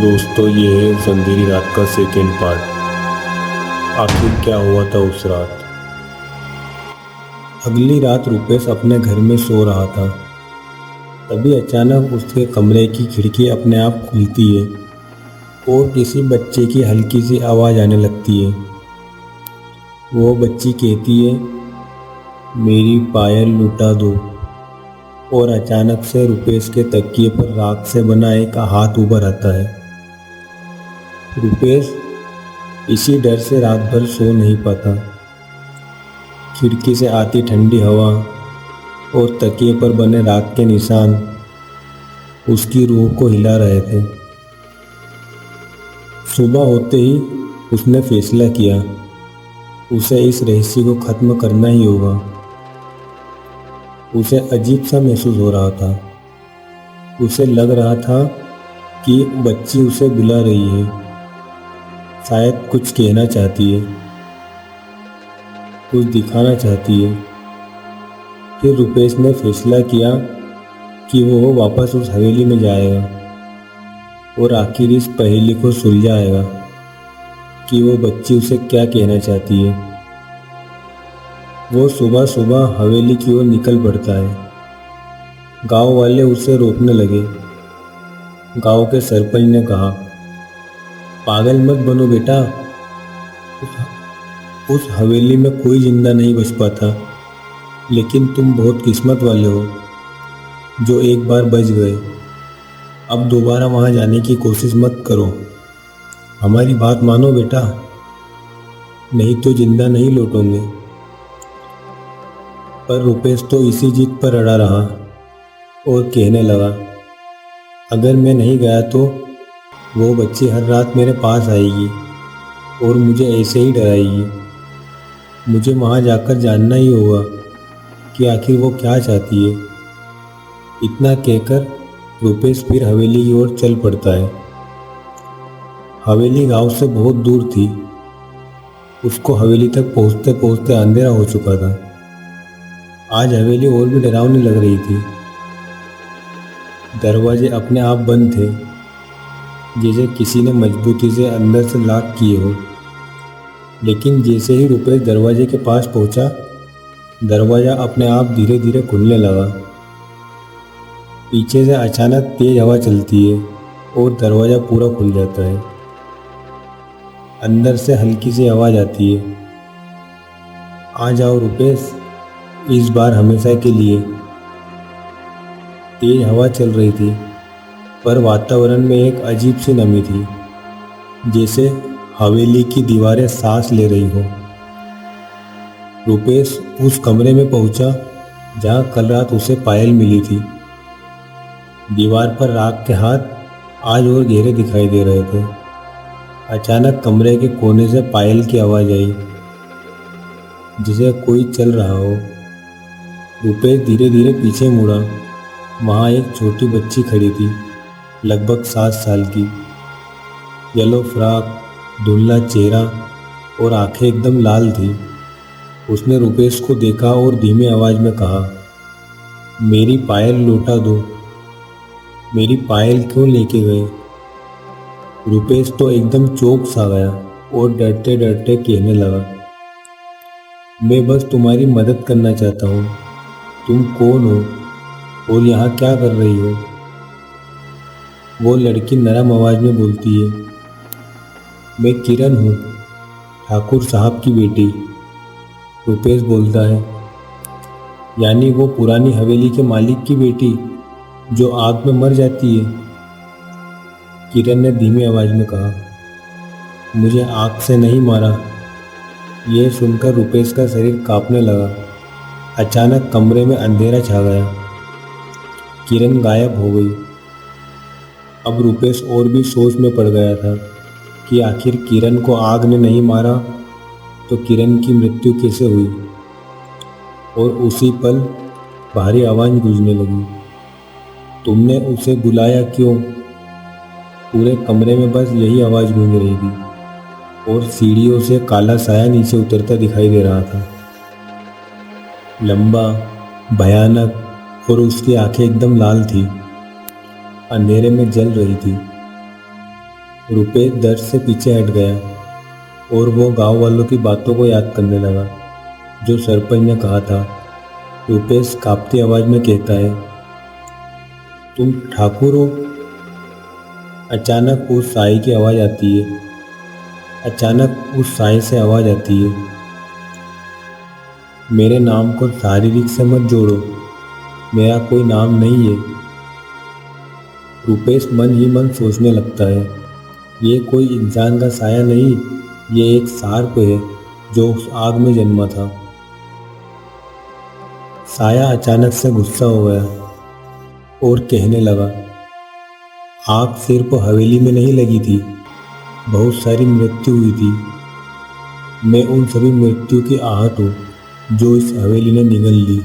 दोस्तों, ये है अंधेरी रात का सेकेंड पार्ट। आखिर क्या हुआ था उस रात। अगली रात रुपेश अपने घर में सो रहा था। तभी अचानक उसके कमरे की खिड़की अपने आप खुलती है और किसी बच्चे की हल्की सी आवाज़ आने लगती है। वो बच्ची कहती है, मेरी पायल लुटा दो। और अचानक से रुपेश के तकिए पर राख से बना एक हाथ उभर आता है। रुपेश इसी डर से रात भर सो नहीं पाता। खिड़की से आती ठंडी हवा और तकिए पर बने राख के निशान उसकी रूह को हिला रहे थे। सुबह होते ही उसने फैसला किया, उसे इस रहस्य को ख़त्म करना ही होगा। उसे अजीब सा महसूस हो रहा था। उसे लग रहा था कि बच्ची उसे बुला रही है, शायद कुछ कहना चाहती है, कुछ दिखाना चाहती है। फिर रुपेश ने फैसला किया कि वो वापस उस हवेली में जाएगा और आखिर इस पहेली को सुलझाएगा कि वो बच्ची उसे क्या कहना चाहती है। वो सुबह सुबह हवेली की ओर निकल पड़ता है। गांव वाले उसे रोकने लगे। गांव के सरपंच ने कहा, पागल मत बनो बेटा, उस हवेली में कोई जिंदा नहीं बच पाता, लेकिन तुम बहुत किस्मत वाले हो जो एक बार बच गए। अब दोबारा वहां जाने की कोशिश मत करो। हमारी बात मानो बेटा, नहीं तो जिंदा नहीं लौटोगे। पर रुपेश तो इसी जिद पर अड़ा रहा और कहने लगा, अगर मैं नहीं गया तो वो बच्ची हर रात मेरे पास आएगी और मुझे ऐसे ही डराएगी। मुझे वहाँ जाकर जानना ही होगा कि आखिर वो क्या चाहती है। इतना कहकर रुपेश फिर हवेली की ओर चल पड़ता है। हवेली गांव से बहुत दूर थी। उसको हवेली तक पहुँचते पहुँचते अंधेरा हो चुका था। आज हवेली और भी डरावनी लग रही थी। दरवाजे अपने आप बंद थे, जैसे किसी ने मजबूती से अंदर से लॉक किए हो। लेकिन जैसे ही रुपेश दरवाजे के पास पहुंचा, दरवाज़ा अपने आप धीरे धीरे खुलने लगा। पीछे से अचानक तेज हवा चलती है और दरवाज़ा पूरा खुल जाता है। अंदर से हल्की सी आवाज़ आती है, आ जाओ रुपेश, इस बार हमेशा के लिए। तेज हवा चल रही थी, पर वातावरण में एक अजीब सी नमी थी, जैसे हवेली की दीवारें सांस ले रही हो। रुपेश उस कमरे में पहुंचा जहां कल रात उसे पायल मिली थी। दीवार पर राख के हाथ आज और गहरे दिखाई दे रहे थे। अचानक कमरे के कोने से पायल की आवाज़ आई, जिसे कोई चल रहा हो। रुपेश धीरे धीरे पीछे मुड़ा। वहाँ एक छोटी बच्ची खड़ी थी, लगभग 7 साल की। येलो फ्रॉक, धुंधला चेहरा और आंखें एकदम लाल थी। उसने रुपेश को देखा और धीमी आवाज़ में कहा, मेरी पायल लौटा दो। मेरी पायल क्यों लेके गए? रुपेश तो एकदम चौंक सा गया और डरते डरते कहने लगा, मैं बस तुम्हारी मदद करना चाहता हूँ। तुम कौन हो और यहाँ क्या कर रही हो? वो लड़की नरम आवाज़ में बोलती है, मैं किरण हूँ, ठाकुर साहब की बेटी। रुपेश बोलता है, यानी वो पुरानी हवेली के मालिक की बेटी जो आग में मर जाती है? किरण ने धीमी आवाज़ में कहा, मुझे आग से नहीं मारा। यह सुनकर रुपेश का शरीर कांपने लगा। अचानक कमरे में अंधेरा छा गया। किरण गायब हो गई। अब रुपेश और भी सोच में पड़ गया था कि आखिर किरण को आग ने नहीं मारा तो किरण की मृत्यु कैसे हुई। और उसी पल भारी आवाज़ गूंजने लगी, तुमने उसे बुलाया क्यों? पूरे कमरे में बस यही आवाज़ गूंज रही थी और सीढ़ियों से काला साया नीचे उतरता दिखाई दे रहा था, लंबा, भयानक, और उसकी आंखें एकदम लाल थी, अंधेरे में जल रही थी। रुपेश दर्द से पीछे हट गया और वो गांव वालों की बातों को याद करने लगा जो सरपंच ने कहा था। रुपेश कांपती आवाज में कहता है, तुम ठाकुर हो? अचानक उस साई की आवाज आती है। अचानक उस साई से आवाज आती है, मेरे नाम को शारीरिक से मत जोड़ो, मेरा कोई नाम नहीं है। रुपेश मन ही मन सोचने लगता है, ये कोई इंसान का साया नहीं, ये एक सार्प है जो उस आग में जन्मा था। साया अचानक से गुस्सा हो गया और कहने लगा, आग सिर्फ हवेली में नहीं लगी थी, बहुत सारी मृत्यु हुई थी। मैं उन सभी मृत्यु की आहट हूँ जो इस हवेली ने निगल ली।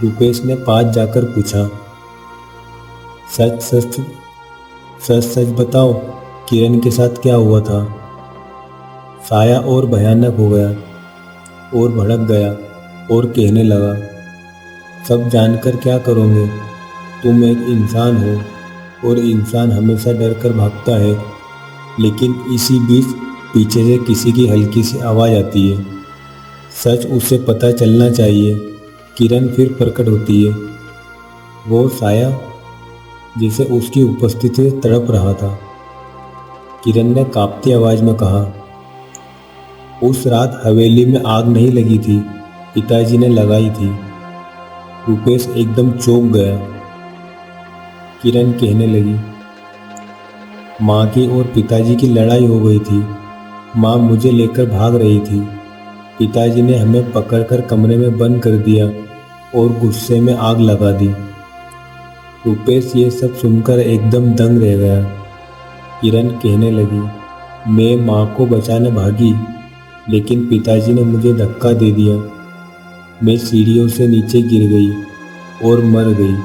रुपेश ने पास जाकर पूछा, सच सच सच सच बताओ, किरण के साथ क्या हुआ था? साया और भयानक हो गया और भड़क गया और कहने लगा, सब जानकर क्या करोगे? तुम एक इंसान हो और इंसान हमेशा डर कर भागता है। लेकिन इसी बीच पीछे से किसी की हल्की सी आवाज़ आती है, सच उसे पता चलना चाहिए। किरण फिर प्रकट होती है, वो साया जिसे उसकी उपस्थिति से तड़प रहा था। किरण ने कांपती आवाज़ में कहा, उस रात हवेली में आग नहीं लगी थी, पिताजी ने लगाई थी। रुपेश एकदम चौंक गया। किरण कहने लगी, माँ की और पिताजी की लड़ाई हो गई थी। माँ मुझे लेकर भाग रही थी, पिताजी ने हमें पकड़कर कमरे में बंद कर दिया और गुस्से में आग लगा दी। रुपेश ये सब सुनकर एकदम दंग रह गया। किरण कहने लगी, मैं माँ को बचाने भागी, लेकिन पिताजी ने मुझे धक्का दे दिया। मैं सीढ़ियों से नीचे गिर गई और मर गई,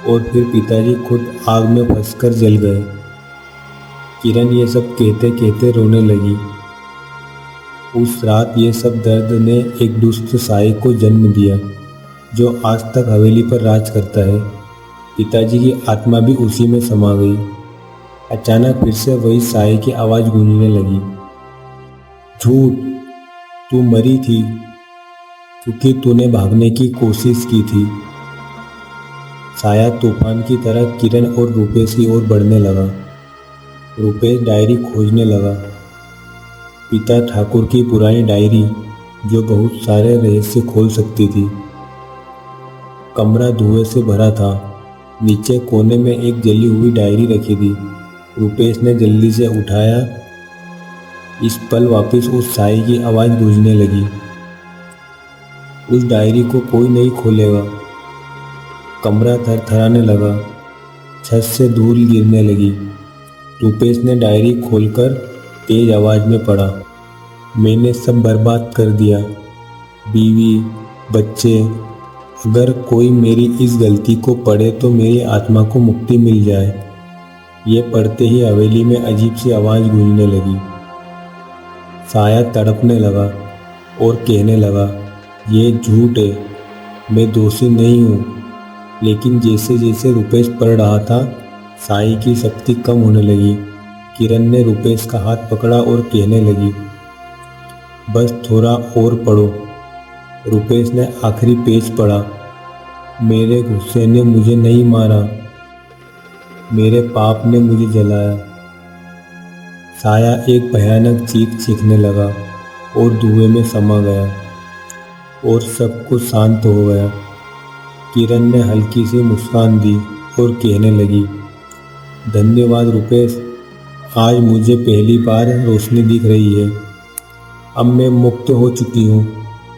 और फिर पिताजी खुद आग में फंसकर जल गए। किरण ये सब कहते कहते रोने लगी। उस रात ये सब दर्द ने एक दुष्ट साई को जन्म दिया जो आज तक हवेली पर राज करता है। पिताजी की आत्मा भी उसी में समा गई। अचानक फिर से वही साई की आवाज़ गूंजने लगी, झूठ, तू मरी थी क्योंकि तूने भागने की कोशिश की थी। साया तूफान की तरह किरण और रुपेश की ओर बढ़ने लगा। रुपेश डायरी खोजने लगा, पिता ठाकुर की पुरानी डायरी जो बहुत सारे रहस्य खोल सकती थी। कमरा धुएं से भरा था। नीचे कोने में एक जली हुई डायरी रखी थी। रुपेश ने जल्दी से उठाया। इस पल वापस उस साई की आवाज़ गूंजने लगी, उस डायरी को कोई नहीं खोलेगा। कमरा थरथराने लगा, छत से धूल गिरने लगी। रुपेश ने डायरी खोलकर तेज आवाज़ में पढ़ा, मैंने सब बर्बाद कर दिया, बीवी, बच्चे। अगर कोई मेरी इस गलती को पढ़े तो मेरी आत्मा को मुक्ति मिल जाए। ये पढ़ते ही हवेली में अजीब सी आवाज़ गूंजने लगी। साया तड़पने लगा और कहने लगा, ये झूठ है, मैं दोषी नहीं हूँ। लेकिन जैसे जैसे रुपेश पढ़ रहा था, साई की शक्ति कम होने लगी। किरण ने रुपेश का हाथ पकड़ा और कहने लगी, बस थोड़ा और पढ़ो। रुपेश ने आखिरी पेज पढ़ा, मेरे गुस्से ने मुझे नहीं मारा, मेरे पाप ने मुझे जलाया। साया एक भयानक चीख चीखने लगा और धुएं में समा गया और सब कुछ शांत हो गया। किरण ने हल्की सी मुस्कान दी और कहने लगी, धन्यवाद रुपेश, आज मुझे पहली बार रोशनी दिख रही है। अब मैं मुक्त हो चुकी हूँ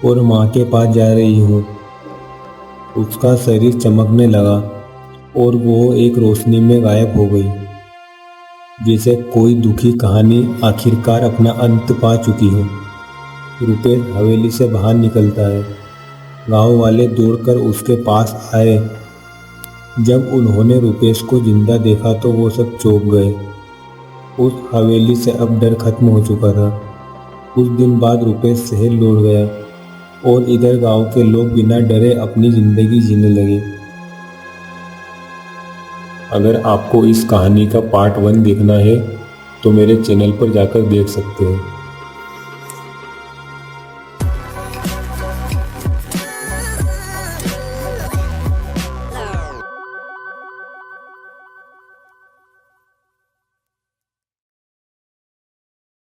और माँ के पास जा रही हूँ। उसका शरीर चमकने लगा और वो एक रोशनी में गायब हो गई, जैसे कोई दुखी कहानी आखिरकार अपना अंत पा चुकी हो। रुपेश हवेली से बाहर निकलता है। गांव वाले दौड़कर उसके पास आए। जब उन्होंने रुपेश को जिंदा देखा तो वो सब चौंक गए। उस हवेली से अब डर खत्म हो चुका था। कुछ दिन बाद रुपेश शहर लौट गया और इधर गांव के लोग बिना डरे अपनी जिंदगी जीने लगे। अगर आपको इस कहानी का पार्ट 1 देखना है तो मेरे चैनल पर जाकर देख सकते हैं।